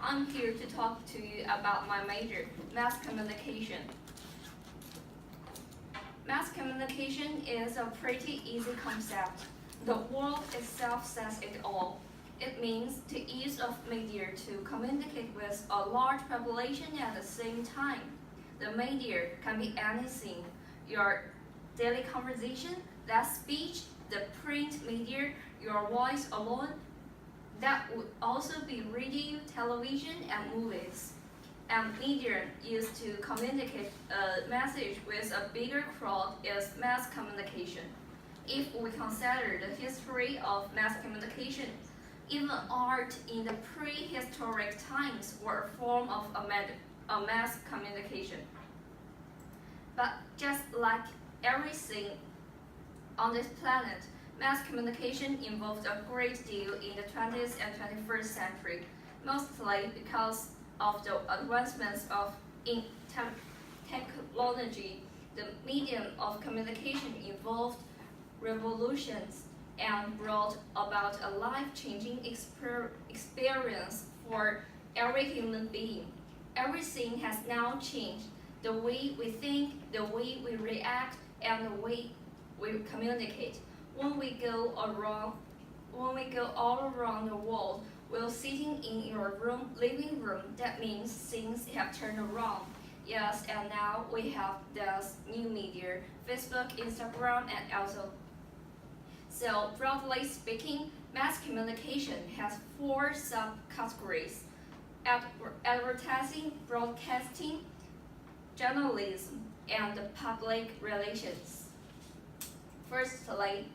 I'm here to talk to you about my major, mass communication. Mass communication is a pretty easy concept. The word itself says it all. It means the use of media to communicate with a large population at the same time. The media can be anything: your daily conversation, that speech, the print media, your voice alone. That would also be radio, television, and movies. And media used to communicate a message with a bigger crowd is mass communication. If we consider the history of mass communication, even art in the prehistoric times were a form of a mass communication. But just like everything on this planet, mass communication evolved a great deal in the 20th and 21st century, mostly because of the advancements in technology. The medium of communication evolved revolutions and brought about a life-changing experience for every human being. Everything has now changed. The way we think, the way we react, and the way we communicate. When we go all around the world while sitting in your living room, that means things have turned around. Yes, and now we have this new media, Facebook, Instagram, and also. So broadly speaking, mass communication has 4 subcategories: advertising, broadcasting, journalism, and public relations. Firstly,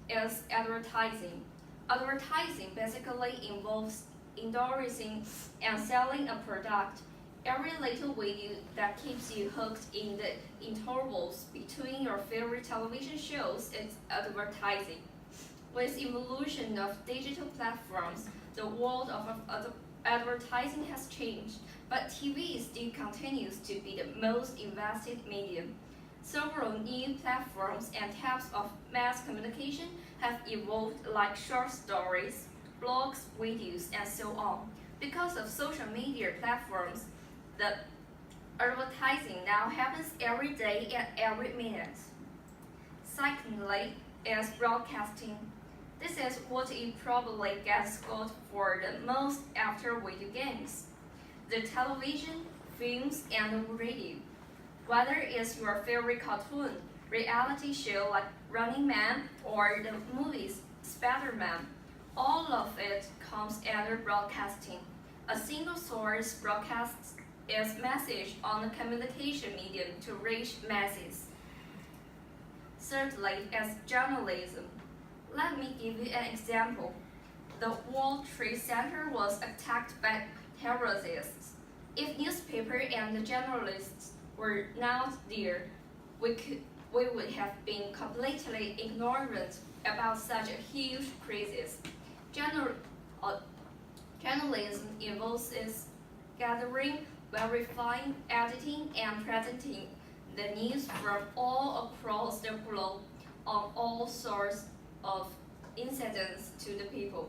is advertising. Advertising basically involves endorsing and selling a product. Every little video that keeps you hooked in the intervals between your favorite television shows is advertising. With evolution of digital platforms, the world of advertising has changed, but TV still continues to be the most invested medium. Several new platforms and types of mass communication have evolved, like short stories, blogs, videos, and so on. Because of social media platforms, the advertising now happens every day and every minute. Secondly is broadcasting. This is what you probably get scored for the most after video games. The television, films, and radio. Whether it's your favorite cartoon, reality show like Running Man, or the movies Spider-Man, all of it comes under broadcasting. A single source broadcasts its message on a communication medium to reach masses. Thirdly, is journalism. Let me give you an example. The World Trade Center was attacked by terrorists. If newspaper and the journalists were not there, we would have been completely ignorant about such a huge crisis. Journalism involves gathering, verifying, editing, and presenting the news from all across the globe on all sorts of incidents to the people.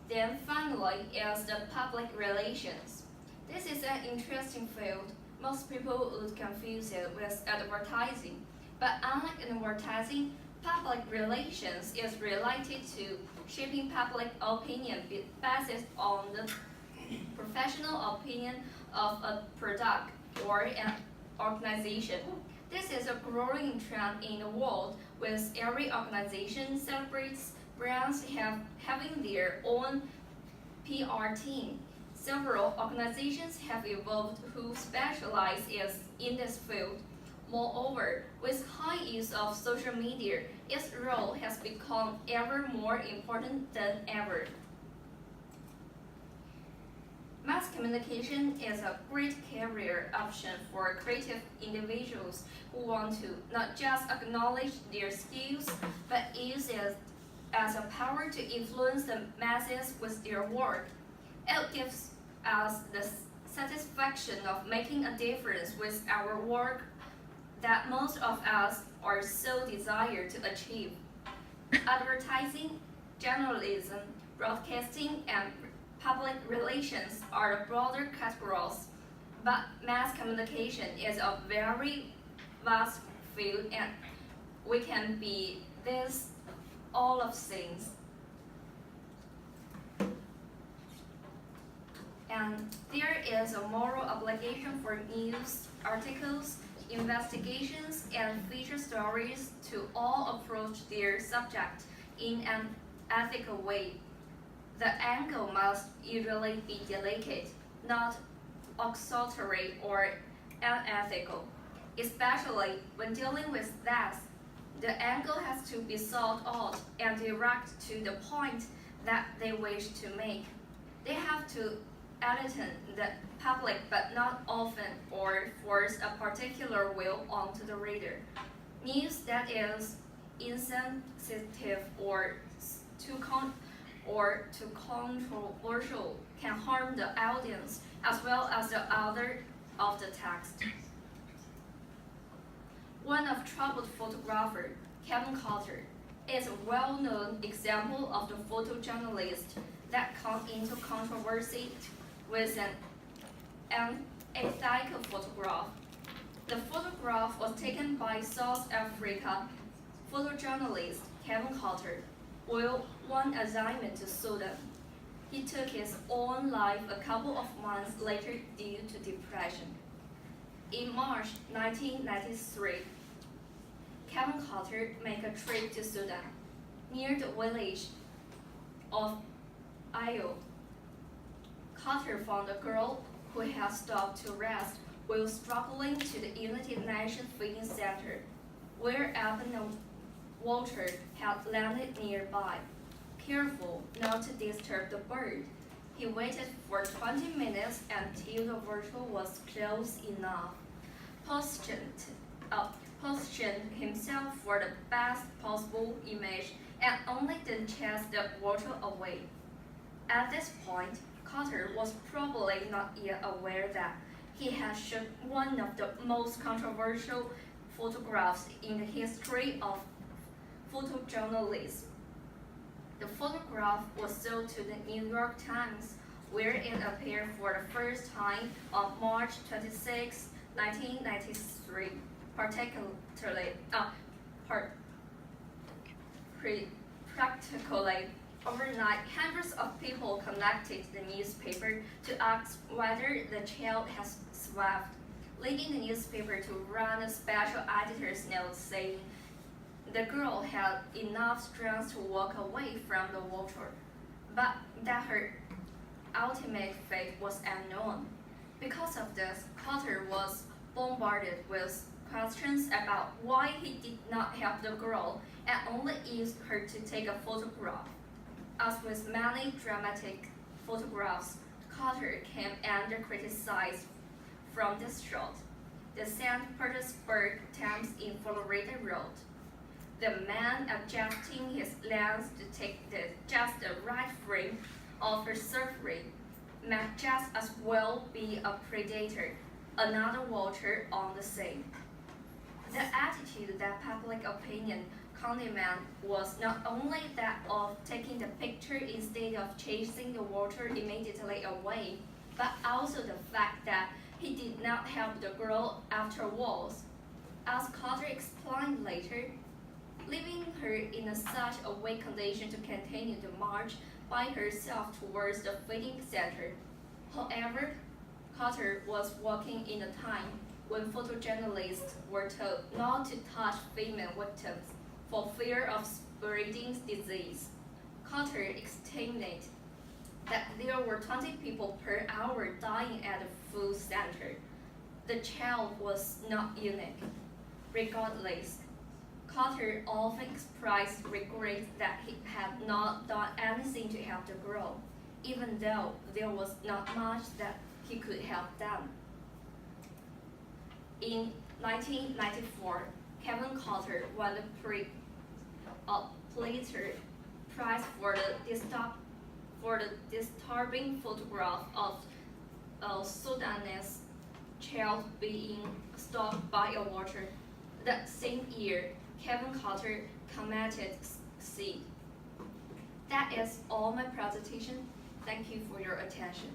Then finally is the public relations. This is an interesting field. Most people would confuse it with advertising, but unlike advertising, public relations is related to shaping public opinion based on the professional opinion of a product or an organization. This is a growing trend in the world, with every organization celebrates brands having their own PR team. Several organizations have evolved who specialize in this field. Moreover, with high use of social media, its role has become ever more important than ever. Mass communication is a great career option for creative individuals who want to not just acknowledge their skills, but use it as a power to influence the masses with their work. It gives us the satisfaction of making a difference with our work that most of us are so desire to achieve. Advertising, journalism, broadcasting, and public relations are the broader categories, but mass communication is a very vast field and we can be this all of things. And there is a moral obligation for news articles, investigations, and feature stories to all approach their subject in an ethical way. The angle must usually be delicate, not exultatory or unethical. Especially when dealing with that, the angle has to be sought out and direct to the point that they wish to make. They have to enlighten the public but not often or force a particular will onto the reader. News that is insensitive or too controversial can harm the audience as well as the author of the text. One of troubled photographer, Kevin Carter, is a well-known example of the photojournalist that comes into controversy with an unethical photograph. The photograph was taken by South Africa photojournalist Kevin Carter while on assignment to Sudan. He took his own life a couple of months later due to depression. In March 1993, Kevin Carter made a trip to Sudan, near the village of Ayo. Carter found a girl who had stopped to rest while struggling to the United Nations Feeding Center, where Abner vulture had landed nearby. Careful not to disturb the bird, he waited for 20 minutes until the vulture was close enough, positioned himself for the best possible image, and only then chased the vulture away. At this point, Carter was probably not yet aware that he had shot one of the most controversial photographs in the history of photojournalism. The photograph was sold to the New York Times, where it appeared for the first time on March 26, 1993. Practically overnight, hundreds of people contacted the newspaper to ask whether the child has survived, leading the newspaper to run a special editor's note saying the girl had enough strength to walk away from the vulture, but that her ultimate fate was unknown. Because of this, Carter was bombarded with questions about why he did not help the girl and only used her to take a photograph. As with many dramatic photographs, Carter came under criticism from this shot. The St. Petersburg Times in Florida wrote, "The man adjusting his lens to take just the right frame of her surgery might just as well be a predator, another vulture on the scene." The attitude that public opinion condemned was not only that of taking the picture instead of chasing the vulture immediately away, but also the fact that he did not help the girl afterwards. As Carter explained later, leaving her in such a weak condition to continue the march by herself towards the feeding center. However, Carter was walking in a time when photojournalists were told not to touch female victims for fear of spreading disease. Carter estimated that there were 20 people per hour dying at the food center. The child was not unique. Regardless, Carter often expressed regret that he had not done anything to help the girl, even though there was not much that he could have done. In 1994, Kevin Carter won the Pulitzer Prize for the disturbing photograph of a Sudanese child being stalked by a vulture. That same year, Kevin Carter committed suicide. That is all my presentation. Thank you for your attention.